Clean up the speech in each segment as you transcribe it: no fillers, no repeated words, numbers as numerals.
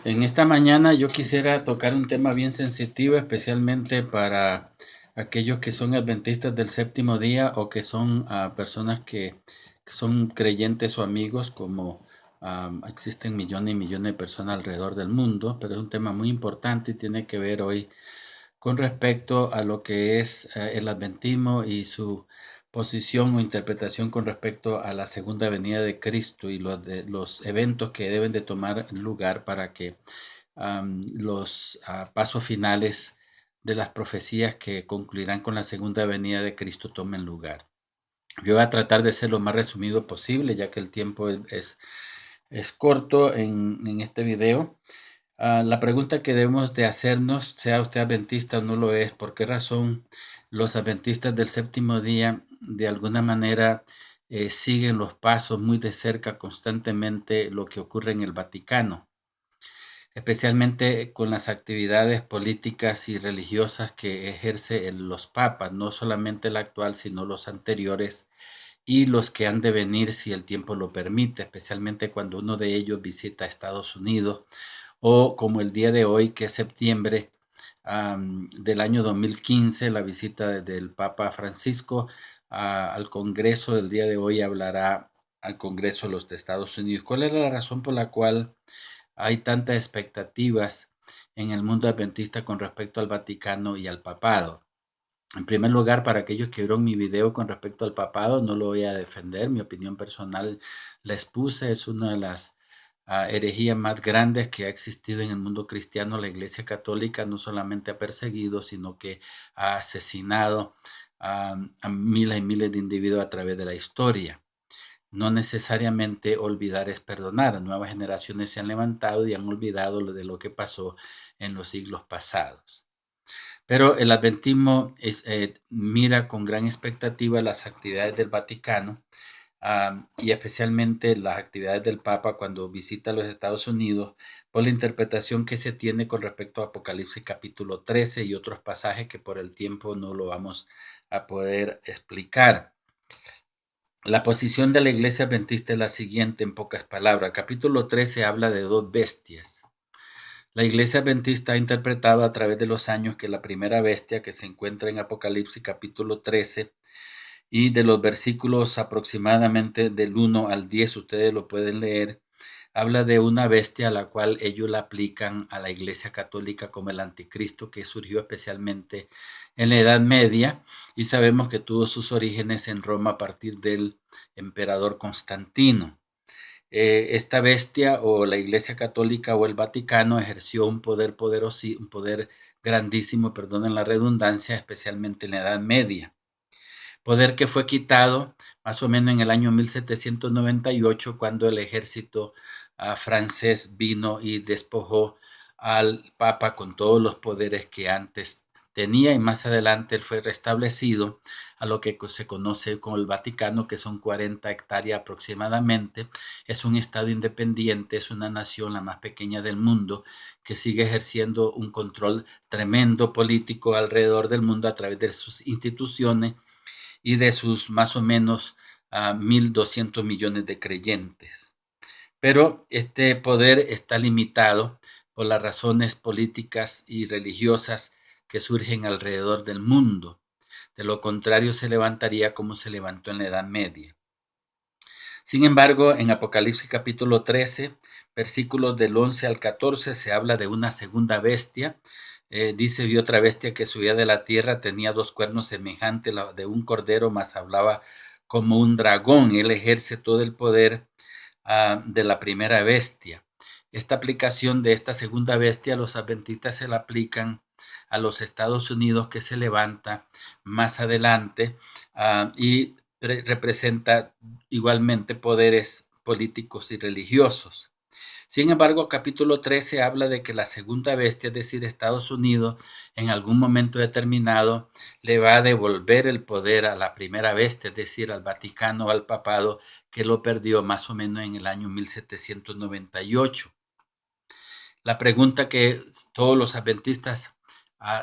En esta mañana yo quisiera tocar un tema bien sensitivo, especialmente para aquellos que son adventistas del séptimo día o que son personas que son creyentes o amigos, como existen millones y millones de personas alrededor del mundo, pero es un tema muy importante y tiene que ver hoy con respecto a lo que es el adventismo y su posición o interpretación con respecto a la segunda venida de Cristo y los eventos que deben de tomar lugar para que los pasos finales de las profecías que concluirán con la segunda venida de Cristo tomen lugar. Yo voy a tratar de ser lo más resumido posible, ya que el tiempo es corto en este video. La pregunta que debemos de hacernos, sea usted adventista o no lo es, ¿por qué razón los adventistas del séptimo día de alguna manera siguen los pasos muy de cerca constantemente lo que ocurre en el Vaticano? Especialmente con las actividades políticas y religiosas que ejerce los papas, no solamente el actual, sino los anteriores y los que han de venir si el tiempo lo permite, especialmente cuando uno de ellos visita Estados Unidos o como el día de hoy, que es septiembre del año 2015, la visita del Papa Francisco al Congreso del día de hoy hablará al Congreso de los Estados Unidos. ¿Cuál es la razón por la cual hay tantas expectativas en el mundo adventista con respecto al Vaticano y al papado? En primer lugar, para aquellos que vieron mi video con respecto al papado, no lo voy a defender, mi opinión personal la expuse, es una de las herejías más grandes que ha existido en el mundo cristiano. La Iglesia Católica no solamente ha perseguido, sino que ha asesinado a miles y miles de individuos a través de la historia. No necesariamente olvidar es perdonar. Nuevas generaciones se han levantado y han olvidado de lo que pasó en los siglos pasados. Pero el adventismo mira con gran expectativa las actividades del Vaticano y especialmente las actividades del Papa cuando visita los Estados Unidos por la interpretación que se tiene con respecto a Apocalipsis capítulo 13 y otros pasajes que por el tiempo no lo vamos a poder explicar. La posición de la Iglesia Adventista es la siguiente en pocas palabras. Capítulo 13 habla de dos bestias. La Iglesia Adventista ha interpretado a través de los años que la primera bestia que se encuentra en Apocalipsis capítulo 13 y de los versículos aproximadamente del 1 al 10, ustedes lo pueden leer, habla de una bestia a la cual ellos la aplican a la Iglesia Católica como el anticristo que surgió especialmente en la Edad Media y sabemos que tuvo sus orígenes en Roma a partir del emperador Constantino. Esta bestia o la Iglesia Católica o el Vaticano ejerció un poder poderoso, un poder grandísimo, perdonen la redundancia, especialmente en la Edad Media. Poder que fue quitado más o menos en el año 1798 cuando el ejército francés vino y despojó al Papa con todos los poderes que antes tenía y más adelante él fue restablecido a lo que se conoce como el Vaticano, que son 40 hectáreas aproximadamente. Es un estado independiente, es una nación la más pequeña del mundo que sigue ejerciendo un control tremendo político alrededor del mundo a través de sus instituciones y de sus más o menos 1.200 millones de creyentes. Pero este poder está limitado por las razones políticas y religiosas que surgen alrededor del mundo. De lo contrario, se levantaría como se levantó en la Edad Media. Sin embargo, en Apocalipsis capítulo 13, versículos del 11 al 14, se habla de una segunda bestia. Dice, vi otra bestia que subía de la tierra, tenía dos cuernos semejantes de un cordero, mas hablaba como un dragón. Él ejerce todo el poder de la primera bestia. Esta aplicación de esta segunda bestia, los adventistas se la aplican a los Estados Unidos que se levanta más adelante y representa igualmente poderes políticos y religiosos. Sin embargo, capítulo 13 habla de que la segunda bestia, es decir, Estados Unidos, en algún momento determinado le va a devolver el poder a la primera bestia, es decir, al Vaticano, al papado, que lo perdió más o menos en el año 1798. La pregunta que todos los adventistas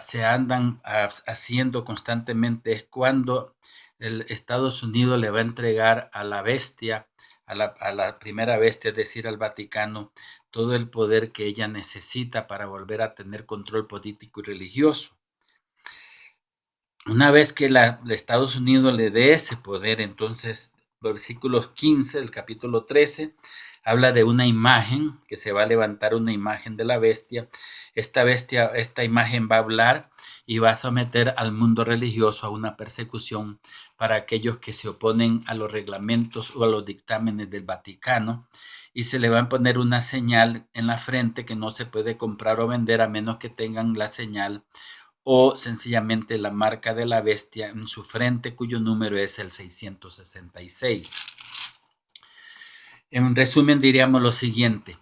se andan haciendo constantemente es cuándo el Estados Unidos le va a entregar a la bestia, a la primera bestia, es decir, al Vaticano, todo el poder que ella necesita para volver a tener control político y religioso. Una vez que Estados Unidos le dé ese poder, entonces, versículos 15 del capítulo 13, habla de una imagen, que se va a levantar una imagen de la bestia. Esta imagen va a hablar y va a someter al mundo religioso a una persecución para aquellos que se oponen a los reglamentos o a los dictámenes del Vaticano, y se le va a poner una señal en la frente que no se puede comprar o vender a menos que tengan la señal o sencillamente la marca de la bestia en su frente, cuyo número es el 666. En resumen, diríamos lo siguiente: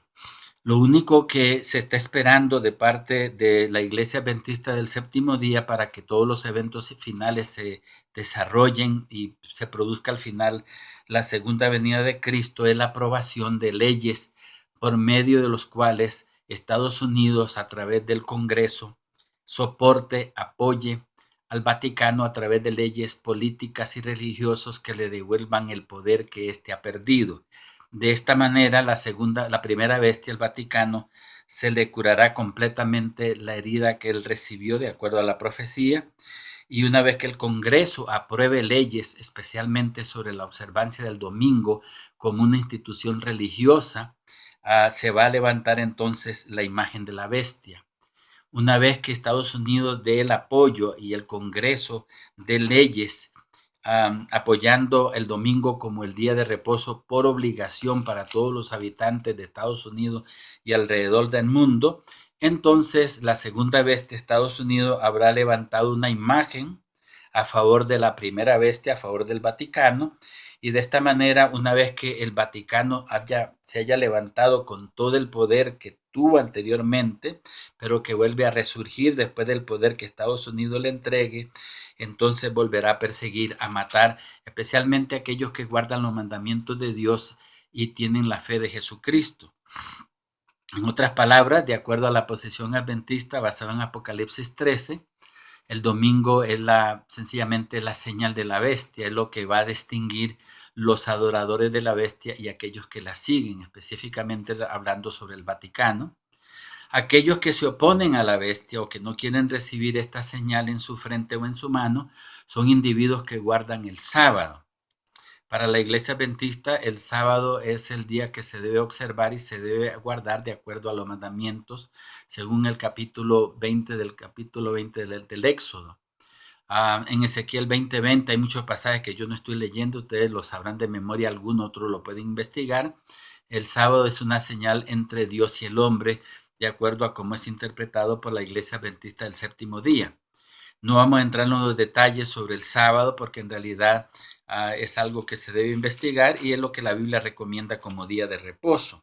lo único que se está esperando de parte de la Iglesia Adventista del Séptimo Día para que todos los eventos finales se desarrollen y se produzca al final la segunda venida de Cristo es la aprobación de leyes por medio de los cuales Estados Unidos, a través del Congreso, soporte, apoye al Vaticano a través de leyes políticas y religiosas que le devuelvan el poder que éste ha perdido. De esta manera, la primera bestia, el Vaticano, se le curará completamente la herida que él recibió de acuerdo a la profecía, y una vez que el Congreso apruebe leyes, especialmente sobre la observancia del domingo como una institución religiosa, se va a levantar entonces la imagen de la bestia. Una vez que Estados Unidos dé el apoyo y el Congreso dé leyes apoyando el domingo como el día de reposo por obligación para todos los habitantes de Estados Unidos y alrededor del mundo, entonces la segunda bestia, Estados Unidos, habrá levantado una imagen a favor de la primera bestia, a favor del Vaticano, y de esta manera, una vez que el Vaticano se haya levantado con todo el poder que tuvo anteriormente, pero que vuelve a resurgir después del poder que Estados Unidos le entregue, entonces volverá a perseguir, a matar, especialmente a aquellos que guardan los mandamientos de Dios y tienen la fe de Jesucristo. En otras palabras, de acuerdo a la posición adventista basada en Apocalipsis 13, el domingo es sencillamente la señal de la bestia, es lo que va a distinguir los adoradores de la bestia y aquellos que la siguen, específicamente hablando sobre el Vaticano. Aquellos que se oponen a la bestia o que no quieren recibir esta señal en su frente o en su mano son individuos que guardan el sábado. Para la Iglesia Adventista, el sábado es el día que se debe observar y se debe guardar de acuerdo a los mandamientos, según el capítulo 20 del Éxodo. En Ezequiel 20:20 hay muchos pasajes que yo no estoy leyendo, ustedes lo sabrán de memoria, algún otro lo pueden investigar. El sábado es una señal entre Dios y el hombre, de acuerdo a cómo es interpretado por la Iglesia Adventista del Séptimo Día. No vamos a entrar en los detalles sobre el sábado porque en realidad es algo que se debe investigar y es lo que la Biblia recomienda como día de reposo.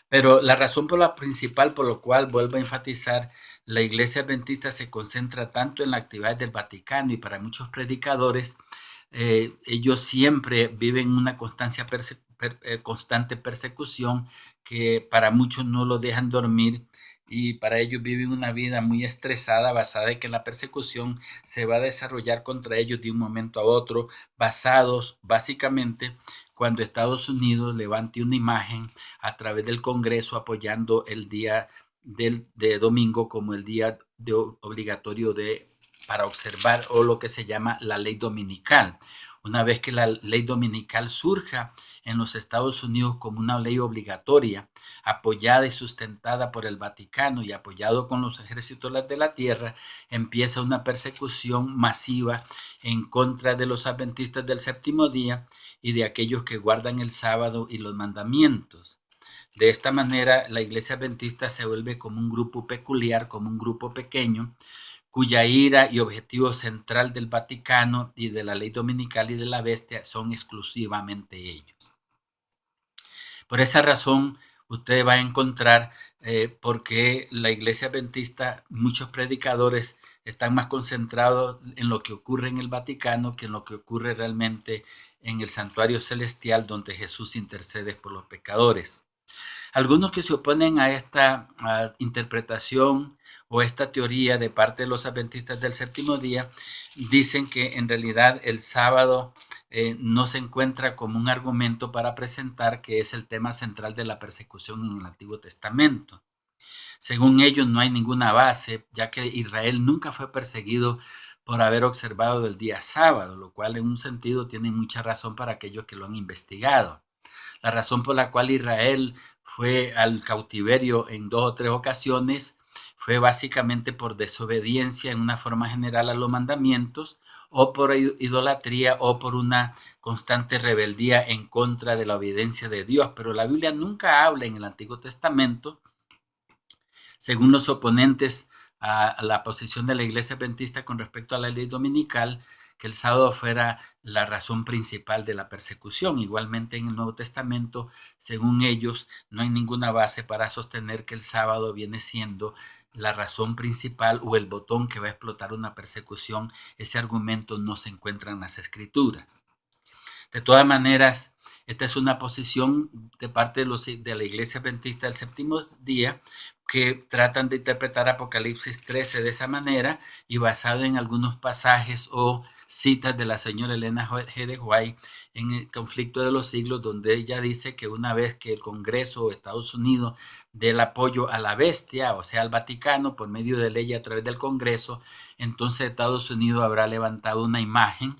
Pero la razón principal por la cual vuelvo a enfatizar, la Iglesia Adventista se concentra tanto en la actividad del Vaticano y para muchos predicadores, ellos siempre viven una constante persecución que para muchos no lo dejan dormir y para ellos viven una vida muy estresada basada en que la persecución se va a desarrollar contra ellos de un momento a otro, basados básicamente cuando Estados Unidos levante una imagen a través del Congreso apoyando el día de domingo como el día obligatorio para observar o lo que se llama la ley dominical. Una vez que la ley dominical surja en los Estados Unidos como una ley obligatoria, apoyada y sustentada por el Vaticano y apoyado con los ejércitos de la tierra, empieza una persecución masiva en contra de los adventistas del séptimo día y de aquellos que guardan el sábado y los mandamientos. De esta manera, la Iglesia Adventista se vuelve como un grupo peculiar, como un grupo pequeño, cuya ira y objetivo central del Vaticano y de la ley dominical y de la bestia son exclusivamente ellos. Por esa razón, usted va a encontrar por qué la Iglesia Adventista, muchos predicadores están más concentrados en lo que ocurre en el Vaticano que en lo que ocurre realmente en el santuario celestial donde Jesús intercede por los pecadores. Algunos que se oponen a esta interpretación o esta teoría de parte de los adventistas del séptimo día dicen que en realidad el sábado no se encuentra como un argumento para presentar que es el tema central de la persecución en el Antiguo Testamento. Según ellos, no hay ninguna base, ya que Israel nunca fue perseguido por haber observado el día sábado, lo cual en un sentido tiene mucha razón para aquellos que lo han investigado. La razón por la cual Israel fue al cautiverio en 2 o 3 ocasiones fue básicamente por desobediencia en una forma general a los mandamientos, o por idolatría, o por una constante rebeldía en contra de la obediencia de Dios. Pero la Biblia nunca habla en el Antiguo Testamento, según los oponentes a la posición de la Iglesia Adventista con respecto a la ley dominical, que el sábado fuera la razón principal de la persecución. Igualmente en el Nuevo Testamento, según ellos, no hay ninguna base para sostener que el sábado viene siendo la razón principal o el botón que va a explotar una persecución. Ese argumento no se encuentra en las Escrituras. De todas maneras, esta es una posición de parte de la Iglesia Adventista del Séptimo Día, que tratan de interpretar Apocalipsis 13 de esa manera, y basado en algunos pasajes o citas de la señora Elena G. de White en el Conflicto de los Siglos, donde ella dice que una vez que el Congreso de Estados Unidos dé el apoyo a la bestia, o sea, al Vaticano, por medio de ley a través del Congreso, entonces Estados Unidos habrá levantado una imagen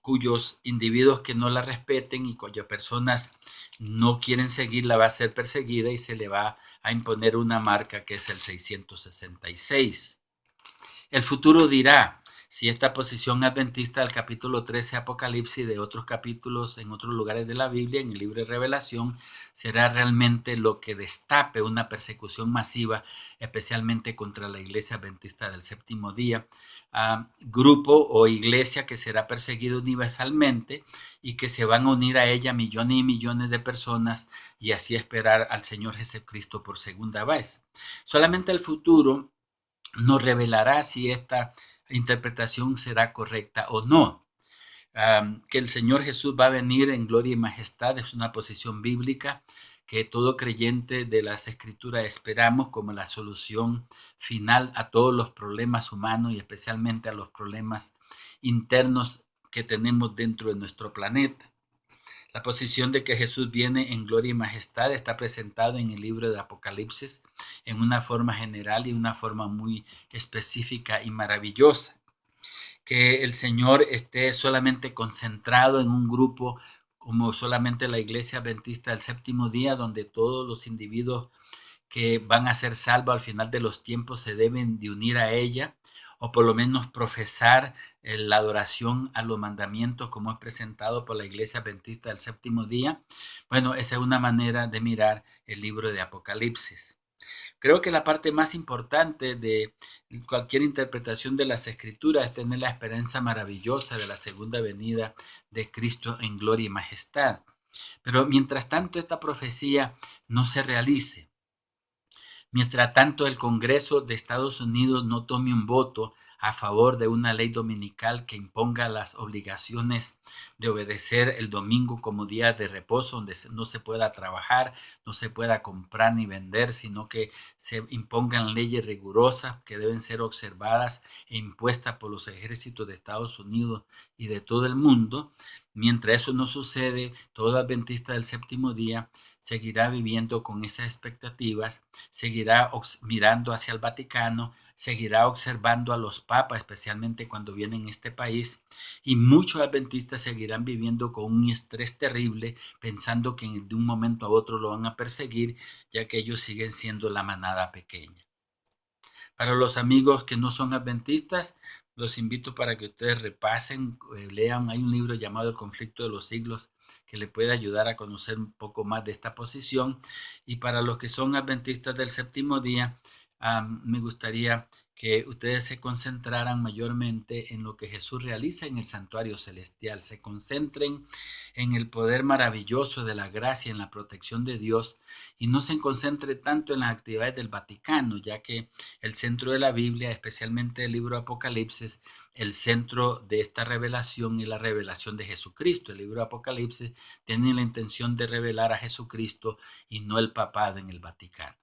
cuyos individuos que no la respeten y cuyas personas no quieren seguirla va a ser perseguida, y se le va a imponer una marca que es el 666. El futuro dirá si esta posición adventista del capítulo 13 Apocalipsis, de otros capítulos en otros lugares de la Biblia, en el libro de Revelación, será realmente lo que destape una persecución masiva, especialmente contra la Iglesia Adventista del Séptimo Día, grupo o iglesia que será perseguido universalmente, y que se van a unir a ella millones y millones de personas, y así esperar al Señor Jesucristo por segunda vez. Solamente el futuro nos revelará si esta interpretación será correcta o no. Que el Señor Jesús va a venir en gloria y majestad es una posición bíblica que todo creyente de las Escrituras esperamos como la solución final a todos los problemas humanos, y especialmente a los problemas internos que tenemos dentro de nuestro planeta. La posición de que Jesús viene en gloria y majestad está presentado en el libro de Apocalipsis en una forma general y una forma muy específica y maravillosa. Que el Señor esté solamente concentrado en un grupo como solamente la Iglesia Adventista del Séptimo Día, donde todos los individuos que van a ser salvos al final de los tiempos se deben de unir a ella, o por lo menos profesar la adoración a los mandamientos como es presentado por la Iglesia Adventista del Séptimo Día. Bueno, esa es una manera de mirar el libro de Apocalipsis. Creo que la parte más importante de cualquier interpretación de las Escrituras es tener la esperanza maravillosa de la segunda venida de Cristo en gloria y majestad. Pero mientras tanto esta profecía no se realice, mientras tanto el Congreso de Estados Unidos no tome un voto a favor de una ley dominical que imponga las obligaciones de obedecer el domingo como día de reposo, donde no se pueda trabajar, no se pueda comprar ni vender, sino que se impongan leyes rigurosas que deben ser observadas e impuestas por los ejércitos de Estados Unidos y de todo el mundo. Mientras eso no sucede, todo adventista del séptimo día seguirá viviendo con esas expectativas, seguirá mirando hacia el Vaticano, seguirá observando a los papas, especialmente cuando vienen a este país, y muchos adventistas seguirán viviendo con un estrés terrible, pensando que de un momento a otro lo van a perseguir, ya que ellos siguen siendo la manada pequeña. Para los amigos que no son adventistas, los invito para que ustedes repasen, lean. Hay un libro llamado El conflicto de los siglos que le puede ayudar a conocer un poco más de esta posición. Y para los que son adventistas del séptimo día, me gustaría que ustedes se concentraran mayormente en lo que Jesús realiza en el santuario celestial, se concentren en el poder maravilloso de la gracia, en la protección de Dios, y no se concentre tanto en las actividades del Vaticano, ya que el centro de la Biblia, especialmente el libro de Apocalipsis, el centro de esta revelación es la revelación de Jesucristo. El libro de Apocalipsis tiene la intención de revelar a Jesucristo y no el papado en el Vaticano.